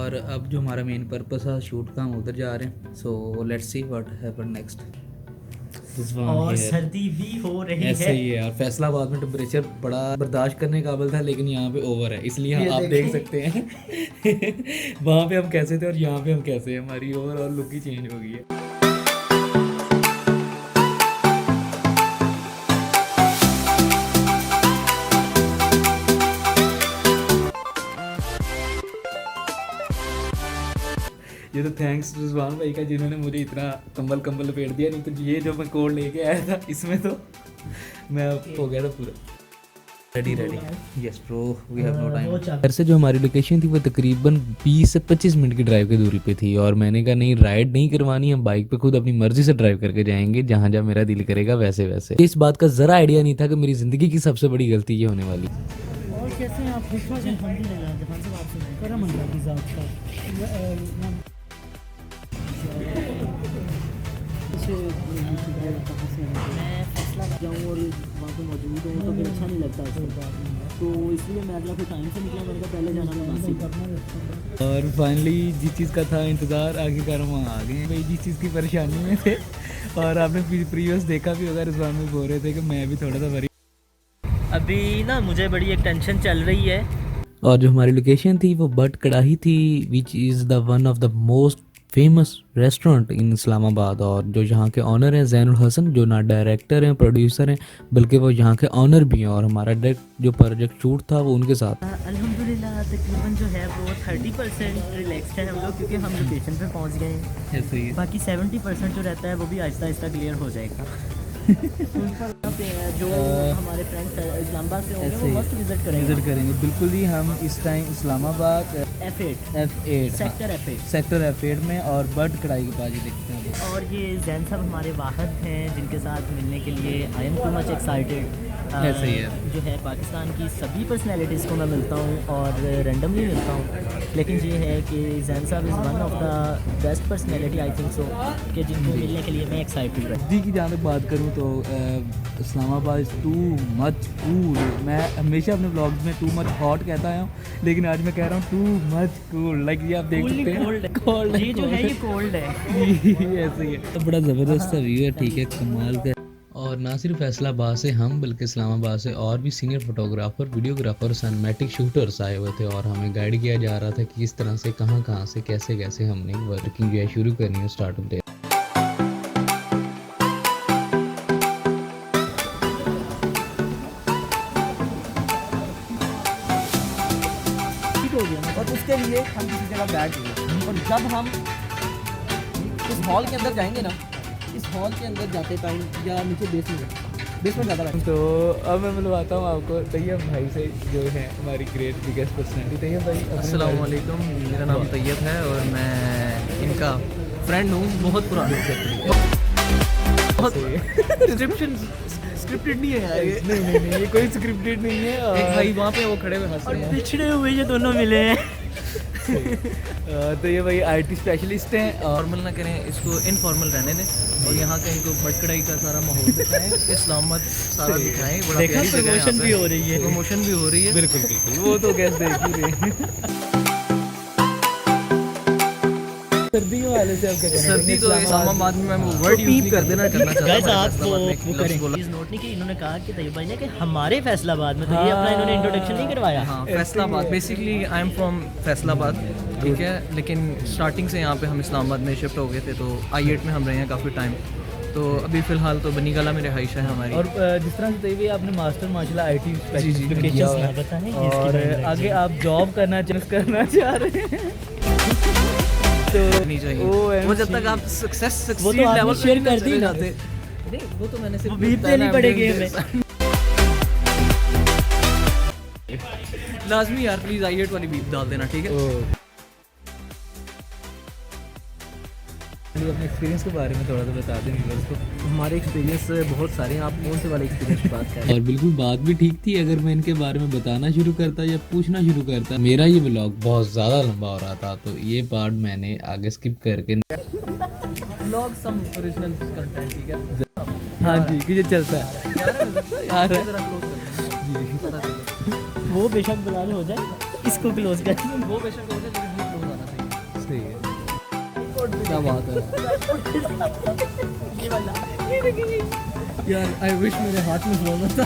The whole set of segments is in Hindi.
और अब जो हमारा मेन पर्पस है शूट का, हम उधर जा रहे हैं। So let's see what happen next. और सर्दी भी हो रही है। ऐसे ही है यार, फैसलाबाद में टेम्परेचर बड़ा बर्दाश्त करने काबिल था, लेकिन यहाँ पे ओवर है, इसलिए आप देख सकते हैं वहाँ पे हम कैसे थे और यहाँ पे हम कैसे हैं, हमारी ओवरऑल लुक ही चेंज हो गई है। ये तो थैंक्स रिजवान भाई का, जिन्होंने मुझे इतना कंबल लपेट दिया, नहीं तो ये जो मैं कोड लेके आया था इसमें तो मैं हो गया था पूरा ready. Yes bro, we have no time. घर से जो हमारी लोकेशन थी वो तकरीबन 20 से 25 मिनट की ड्राइव की दूरी पे थी, और मैंने कहा नहीं, राइड नहीं करवानी, हम बाइक पे खुद अपनी मर्जी से ड्राइव करके जाएंगे, जहाँ जहाँ मेरा दिल करेगा वैसे वैसे। इस बात का ज़रा आइडिया नहीं था कि मेरी ज़िंदगी की सबसे बड़ी गलती ये होने वाली। और कैसे हैं आप? मैं फैसला जाऊँ और वहाँ पे मौजूद हूँ तो फिर अच्छा नहीं लगता तो इसलिए मैं अगला फिर टाइम से निकला, मैंने कहा पहले जाना मुनासिब। और फाइनली जिस चीज़ का था इंतज़ार, आखिरकार हम वहाँ आ गए भाई, जिस चीज़ की परेशानी में थे। और आपने प्रीवियस देखा भी होगा, रिजवान में बोल रहे थे कि मैं भी थोड़ा सा वरी। अभी ना मुझे बड़ी एक टेंशन चल रही है। और जो हमारी लोकेशन थी वो बट कड़ाही थी, which is the one of the most famous restaurant in Islamabad. और जो यहाँ के ऑनर हैं ज़ैनुल हसन, जो ना डायरेक्टर हैं प्रोड्यूसर हैं, बल्कि वो यहाँ के ऑनर भी हैं। और हमारा डायरेक्ट जो प्रोजेक्ट शूट था वो उनके साथ। अल्हम्दुलिल्लाह तकरीबन जो है वो 30% रिलैक्स्ड है हम लोग, क्योंकि हम लोकेशन पे पहुँच गए हैं। ऐसे ही बाकी 70% जो रहता है वो भी आहिस्ता आहिस्ता क्लियर हो जाएगा। जो हमारे फ्रेंड्स इस्लामाबाद से होंगे वो मस्त विजिट करेंगे बिल्कुल ही। हम इस time Islamabad F8 sector F8 में और बट कढ़ाई के पास ही देखते हैं। और ये जैन साहब हमारे वाहद हैं जिनके साथ मिलने के लिए I am too much excited. ऐसे ही है। जो है पाकिस्तान की सभी पर्सनैलिटीज़ को मैं मिलता हूँ और रैंडमली मिलता हूँ, लेकिन ये है कि जैन साहब is one of the best personality I think so, कि जिनको मिलने के लिए मैं एक्साइटेड हूँ। सर्दी की जहाँ तक बात करूँ तो Islamabad is too much cool. मैं हमेशा अपने ब्लॉग्स में टू मच हॉट कहता आया हूँ, लेकिन आज मैं कह रहा हूँ टू मच कूल। लाइक ये आप देख सकते हैं, कोल्ड ये जो है ये कोल्ड है। ऐसे ही है। तो बड़ा ज़बरदस्त व्यू है, ठीक है, कमाल का। और ना सिर्फ फैसलाबाद से हम, बल्कि इस्लामाबाद से और भी senior photographer, videographer, cinematic shooters आए हुए थे, और हमें गाइड किया जा रहा था कि किस तरह से कहाँ से कैसे हमने वर्किंग जो है शुरू करनी है स्टार्ट ऑफ डे। और उसके लिए हम किसी जगह बैठ गए, और जब हम इस हॉल के अंदर जाएंगे ना, इस हॉल के अंदर जाते टाइम या नीचे बेसमेंट ज़्यादा बैठे। तो अब मैं मिलवाता हूँ आपको तैयब भाई से, जो है हमारी ग्रेट बिगेस्ट पर्सनैलिटी। तैयब भाई, अस्सलाम वालेकुम, मेरा नाम तैयब है और मैं इनका फ्रेंड हूँ, बहुत पुराने से। स्क्रिप्टेड नहीं है यार ये। नहीं, ये कोई स्क्रिप्टेड नहीं है। एक भाई वहाँ पे वो खड़े हुए हंस रहे हैं। पिछड़े हुए ये दोनों मिले हैं। तो ये भाई IT स्पेशलिस्ट हैं। फॉर्मल ना करें इसको, इनफॉर्मल रहने दें, और यहाँ कहीं को बटकड़ाई का सारा माहौल दिखाएं, इस्लामाबाद सारा दिखाएं। बड़ा देखा प्यारी जगह है, प्रमोशन भी हो रही है। प्रमोशन भी हो रही है। बिल्कुल वो तो कैसे देख ही रहे। सर्दी के वाले से आप क्या कहना सर्दी तो इस्लामाबाद में मैं वर्ड यूज कर देना करना चाहता गाइस हूं। आप वो करें चीज नोट नहीं की, इन्होंने कहा कि तैयब भाई ने कि हमारे फैसलाबाद में, तो ये अपना इन्होंने इंट्रोडक्शन नहीं करवाया। हाँ, Faisalabad basically I am from Faisalabad, ठीक है, लेकिन स्टार्टिंग से यहाँ पे हम इस्लामाबाद में शिफ्ट हो गए थे, तो I8 में हम रहे हैं काफ़ी टाइम। तो अभी फ़िलहाल तो बनी गला में रिहाइश है हमारी। और जिस तरह से तैयब आपने मास्टर माशाल्लाह IT स्पेशलिस्ट जी, किया हुआ है, बताएं और आगे आप जॉब करना चाह रहे हैं तो नहीं चाहिए वो जब तक आप सक्सेस वो तो आपने शेयर कर दी ना। नहीं, वो तो मैंने सिर्फ बीप देनी पड़ेगी हमें। लाजमी यार, प्लीज I8 वाली बीप डाल देना, ठीक है। अपने एक्सपीरियंस के बारे में थोड़ा सा बता दें व्यूअर्स को। हमारे एक्सपीरियंस बहुत सारे हैं, आप कौन से वाले एक्सपीरियंस की बात कर रहे हैं? और बिल्कुल बात भी ठीक थी, अगर मैं इनके बारे में बताना शुरू करता या पूछना शुरू करता, मेरा ये व्लॉग बहुत ज़्यादा लंबा हो रहा था, तो ये पार्ट मैंने आगे स्किप करके व्लॉग सम ओरिजिनल कंटेंट, ठीक है। हाँ जी, कि ये चलता है यार। वो बेशक बुलाने हो जाए, इसको क्लोज कर। वो बेशक हो जाए, लेकिन क्लोज आना चाहिए। क्या बात है यार, आई विश मेरे हाथ में फोन होता।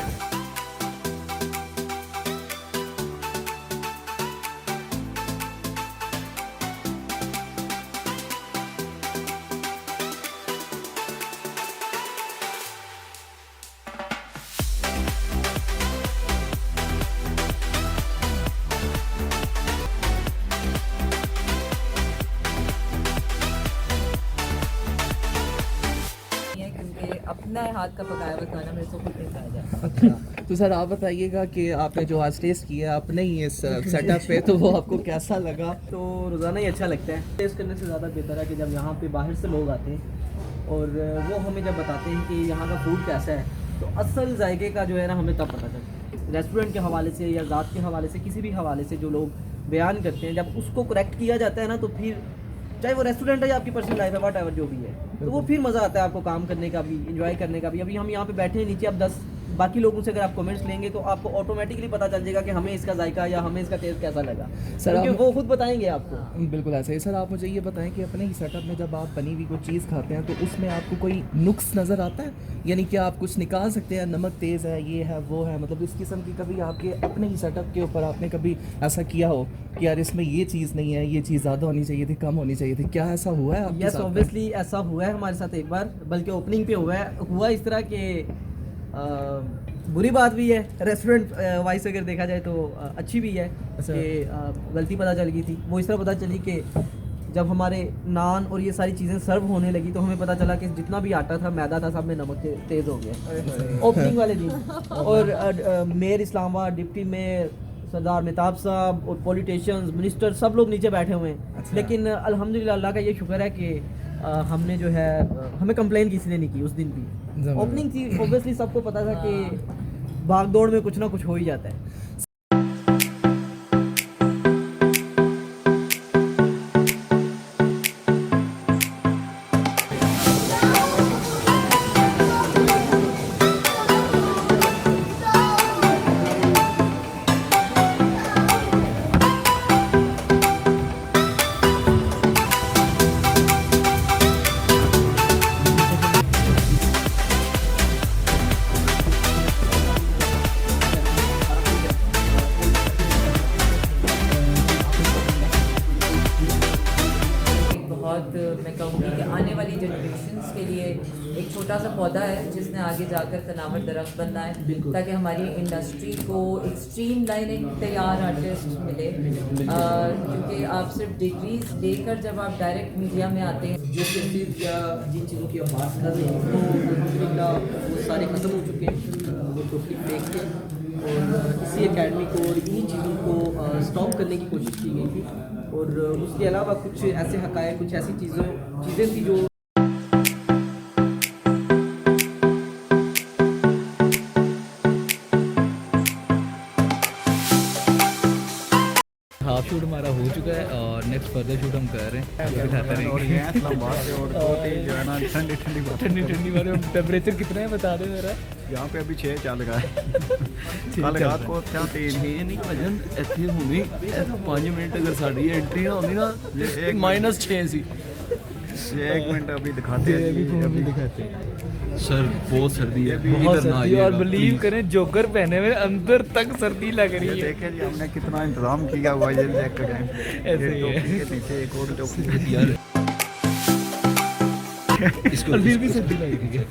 क्योंकि अपना हाथ का पकाया हुआ खाना मेरे से खुद नहीं खाया जाता। अच्छा, तो सर आप बताइएगा कि आपने जो आज टेस्ट किया अपने ही इस सेटअप पे, तो वो आपको कैसा लगा? तो रोज़ाना ही अच्छा लगता है। टेस्ट करने से ज़्यादा बेहतर है कि जब यहाँ पे बाहर से लोग आते हैं और वो हमें जब बताते हैं कि यहाँ का फूड कैसा है, तो असल जायके का जो है ना हमें तब पता चलता है। रेस्टोरेंट के हवाले से या ज़ात के हवाले से, किसी भी हवाले से जो लोग बयान करते हैं, जब उसको करेक्ट किया जाता है ना, तो फिर चाहे वो रेस्टोरेंट है या आपकी पर्सनल लाइफ है, वट एवर जो भी है, तो वो फिर मज़ा आता है आपको काम करने का भी, इंजॉय करने का भी। अभी हम यहाँ पे बैठे हैं नीचे, अब 10 बाकी लोगों से अगर आप कमेंट्स लेंगे तो आपको ऑटोमेटिकली पता चल जाएगा कि हमें इसका जायका या हमें इसका टेस्ट कैसा लगा, सर क्योंकि आप- वो खुद बताएंगे आपको। बिल्कुल ऐसा ही। सर आप मुझे ये बताएं कि अपने ही सेटअप में जब आप बनी हुई कोई चीज़ खाते हैं तो उसमें आपको कोई नुक्स नज़र आता है? यानी कि आप कुछ निकाल सकते हैं, नमक तेज़ है, ये है, वो है, मतलब इस किस्म की कभी आपके अपने ही सेटअप के ऊपर आपने कभी ऐसा किया हो कि यार इसमें ये चीज़ नहीं है, ये चीज़ ज़्यादा होनी चाहिए थी, कम होनी चाहिए थी? क्या ऐसा हुआ है आपके यस, साथ में? ऑब्वियसली ऐसा हुआ है हमारे साथ एक बार, बल्कि ओपनिंग पे हुआ इस तरह के बुरी बात भी है, रेस्टोरेंट वाइज अगर देखा जाए तो अच्छी भी है अच्छा। कि गलती पता चल गई थी। वो इस तरह पता चली कि जब हमारे नान और ये सारी चीज़ें सर्व होने लगी तो हमें पता चला कि जितना भी आटा था, मैदा था, सब में नमक तेज़ हो गया ओपनिंग वाले दिन। और मेयर इस्लामाबाद, डिप्टी मेयर सरदार मेहताब साहब और पॉलिटिशियंस, मिनिस्टर, सब लोग नीचे बैठे हुए हैं। अच्छा। लेकिन अल्हम्दुलिल्लाह अल्लाह का ये शुक्र है कि हमने जो है हमें कंप्लेन किसी ने नहीं की उस दिन भी। ज़बरदस्त। ओपनिंग थी, ऑब्वियसली सबको पता था कि भाग दौड़ में कुछ ना कुछ हो ही जाता है। बहुत मैं कहूँगी कि आने वाली जनरेशन्स के लिए एक छोटा सा पौधा है जिसने आगे जाकर तनावर दरख्त बनना है, ताकि हमारी इंडस्ट्री को एक स्ट्रीम लाइन, एक तैयार आर्टिस्ट मिले। क्योंकि आप सिर्फ डिग्रीज लेकर जब आप डायरेक्ट मीडिया में आते हैं, जो केसेस या जिन चीज़ों की आप बात कर रहे हैं तो अल्हम्दुलिल्लाह वो सारे ख़त्म हो चुके हैं, वो टोटली फेक थे। और इसी एकेडमी को और इन्हीं चीज़ों को स्टॉप करने की कोशिश की गई थी। और उसके अलावा कुछ ऐसे हक़ाइक़, कुछ ऐसी चीज़ें थी जो हाफ शूट हमारा हो चुका है और नेक्स्ट फर्दर शूट हम कर रहे हैं। दिखाते रहेंगे। और ये हैं इस्लामाबाद से और दो तीन जो है ना ठंडी ठंडी बात ठंडी ठंडी वाले टेम्परेचर कितना है बता दे जरा। यहाँ पे अभी 6 चल रहा है कल रात को क्या 3 ही ਇਹ ਨਹੀਂ ਵਜਨ ਇੱਥੇ ਹੁਣੇ ਇਹ ਤਾਂ 5 ਮਿੰਟ ਅਗਰ ਸਾਡੀ ਐਂਟਰੀ ਨਾ ਹੁੰਦੀ ਨਾ -6 ਸੀ। 1 मिनट अभी दिखाते हैं जी, अभी दिखाते हैं। सर बहुत सर्दी है, बहुत इधर ना सर्दी है और आइएगा, बिलीव please। करें जोकर पहने हुए अंदर तक सर्दी लग ये रही है। देखे जी हमने कितना इंतजाम किया हुआ है, ये चेक करें। ऐसे ये ही है। टोपी के पीछे एक और टोपी यार इसको फिर भी सर्दी लग रही है।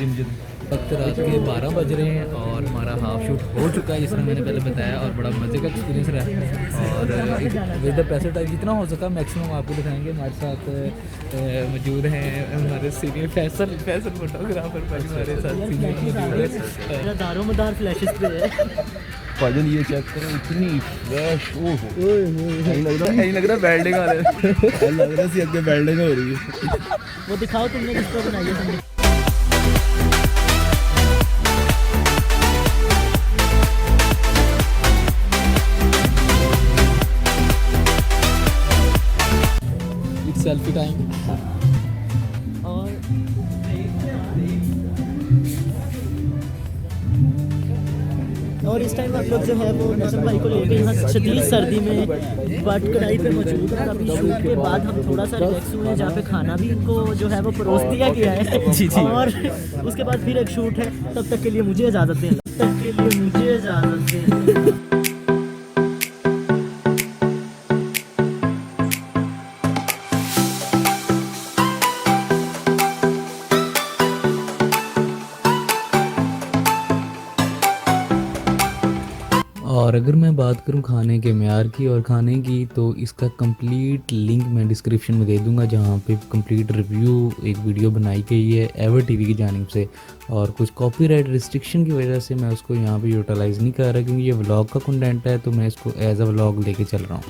इंजन वक्त रात के 12 बज रहे हैं और हमारा हाफ शूट हो चुका है, जिसमें मैंने पहले बताया, और बड़ा मज़े का एक्सपीरियंस रहा। और विद द पैसे टाइम जितना हो सका मैक्सिमम आपको दिखाएंगे। हमारे साथ मौजूद हैं हमारे सीनियर फैसल फोटोग्राफर भाई, हमारे साथ सीनियर मौजूद है। मेरा दारोमदार फ्लैशेस पे है। भाजन ये चेक करो, इतनी फ्रेश। ओहो लग रहा वेल्डिंग आ रहा है, लग रहा है अगे वेल्डिंग हो रही है। वो दिखाओ तुमने किस पर बनाई है तुमने। Selfie time. और और इस टाइम आप लोग जो है वो नजम भाई को लेके यहाँ शदीद सर्दी में बट कढ़ाई पे मौजूद है। अभी शूट के बाद हम थोड़ा सा रिलैक्स हुए हैं, जहाँ पे खाना भी इनको जो है वो परोस दिया गया है। जी, जी। और उसके बाद फिर एक शूट है, तब तक के लिए मुझे इजाज़त दें, तब तक के लिए मुझे इजाज़त दें। और अगर मैं बात करूं खाने के मेयार की और खाने की, तो इसका कंप्लीट लिंक मैं डिस्क्रिप्शन में दे दूंगा, जहां पे कंप्लीट रिव्यू एक वीडियो बनाई गई है एवर टीवी की जानिब से। और कुछ कॉपीराइट रिस्ट्रिक्शन की वजह से मैं उसको यहां पे यूटिलाइज़ नहीं कर रहा, क्योंकि ये व्लॉग का कंटेंट है, तो मैं इसको एज अ व्लॉग लेके चल रहा हूँ।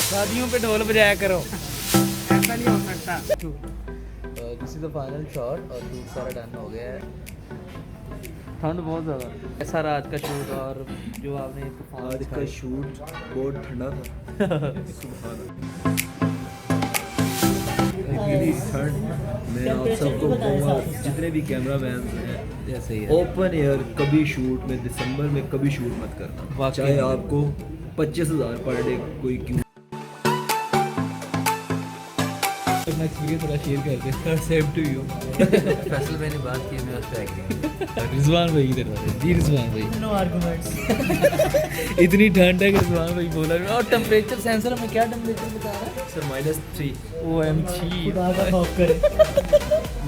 शादियों पे ढोल बजाया करो, ऐसा नहीं हो सकता। किसी तो फाइनल शॉट और शूट सारा डन हो गया है। ठंड बहुत ज़्यादा ऐसा रात का शूट, और जो आपने आज का शूट बहुत ठंडा था। मैं आप सबको कहूँगा, जितने भी कैमरा मैन हैं, जैसे ही ओपन एयर कभी शूट में, दिसंबर में कभी शूट मत करना, वाकई चाहे आपको 25,000 पर डे कोई क्यों। अपना एक्सपीरियंस थोड़ा शेयर करते हैं। Same to you. फैसल मैंने बात की, मैं उस पर एग्री। रिजवान भाई इधर वाले जी, रिजवान भाई नो आर्गुमेंट्स। इतनी ठंड है कि रिजवान भाई बोला। और टेम्परेचर सेंसर हमें क्या टेम्परेचर बता रहा है सर -3। OMG। खुदा का खौफ करे।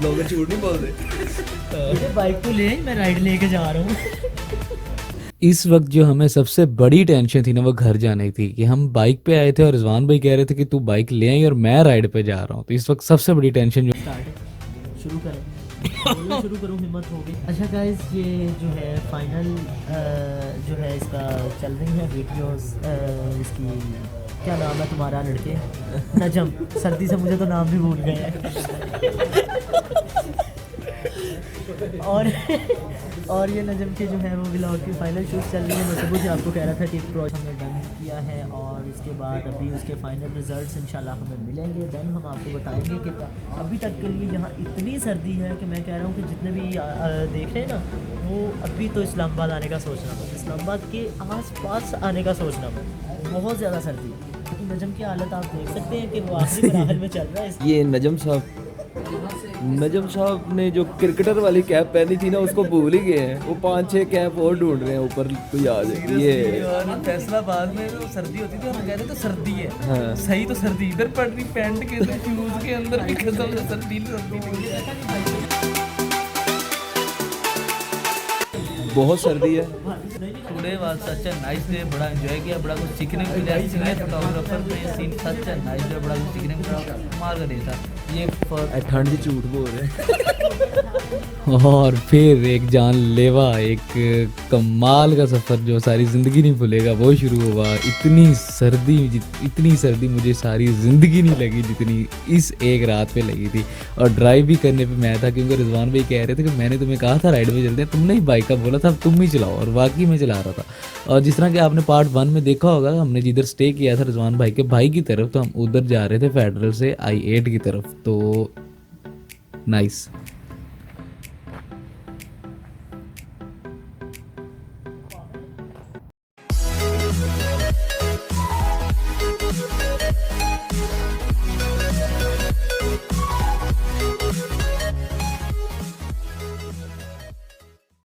लोग झूठ नहीं बोलते। मुझे बाइक तो ले, मैं राइड लेके जा रहा हूँ। इस वक्त जो हमें सबसे बड़ी टेंशन थी ना, वो घर जाने की थी, कि हम बाइक पे आए थे और रिजवान भाई कह रहे थे कि तू बाइक ले आई और मैं राइड पे जा रहा हूँ। तो इस वक्त सबसे बड़ी टेंशन जो शुरू करें। शुरू करूँ, हिम्मत हो गई। अच्छा गाइस, ये जो है फाइनल जो है इसका चल रही है वीडियोस। इसकी क्या नाम है तुम्हारा लड़के? नजम। सर्दी से मुझे तो नाम भी भूल गए हैं। और ये नजम के जो है वो व्लॉग की फाइनल शूट चल रही है। मैं सुबह से आपको कह रहा था कि प्रोजेक्ट हमने डन किया है, और इसके बाद अभी उसके फाइनल रिजल्ट्स इंशाल्लाह हमें मिलेंगे। देन हम आपको बताएंगे कि अभी तक के लिए यहाँ इतनी सर्दी है कि मैं कह रहा हूँ कि जितने भी देख रहे हैं ना, वो अभी तो इस्लामाबाद आने का सोचना था, इस्लामाबाद के आस पास आने का सोचना था। बहुत ज़्यादा सर्दी है। नजम की हालत आप देख सकते हैं कि वो आखिरी मराहल में चल रहा है। ये नजम साहब ने जो क्रिकेटर वाली कैप पहनी थी ना, उसको भूल ही गए हैं। वो 5-6 कैप और ढूंढ रहे हैं ऊपर कोई आ जाए। ये फैसलाबाद में तो सर्दी होती थी और कह रहे थे सर्दी है। हाँ। सही तो सर्दी इधर पड़ रही, पैंट के शूज के अंदर भी कसम से सर्दी बहुत सर्दी है। Today was such a nice day. बड़ा एंजॉय किया, बड़ा कुछ सीखने को मिला। सीनियर फोटोग्राफर में scene such a nice day, बड़ा कुछ सीखने को मिला। मार का डे था ये। ठंड से झूठ बोल रहे हैं। और फिर एक जानलेवा, एक कमाल का सफ़र जो सारी ज़िंदगी नहीं भूलेगा, वो शुरू हुआ। इतनी सर्दी मुझे सारी ज़िंदगी नहीं लगी जितनी इस एक रात पे लगी थी। और ड्राइव भी करने पे मैं था, क्योंकि रिजवान भाई कह रहे थे कि मैंने तुम्हें कहा था राइड पे चलते हैं, तुमने ही बाइक का बोला था, तुम ही चलाओ, और वाकई में चला रहा था। और जिस तरह कि आपने पार्ट 1 में देखा होगा, हमने जिधर स्टे किया था रिजवान भाई के भाई की तरफ, तो हम उधर जा रहे थे फेडरल से I-8 की तरफ। तो नाइस।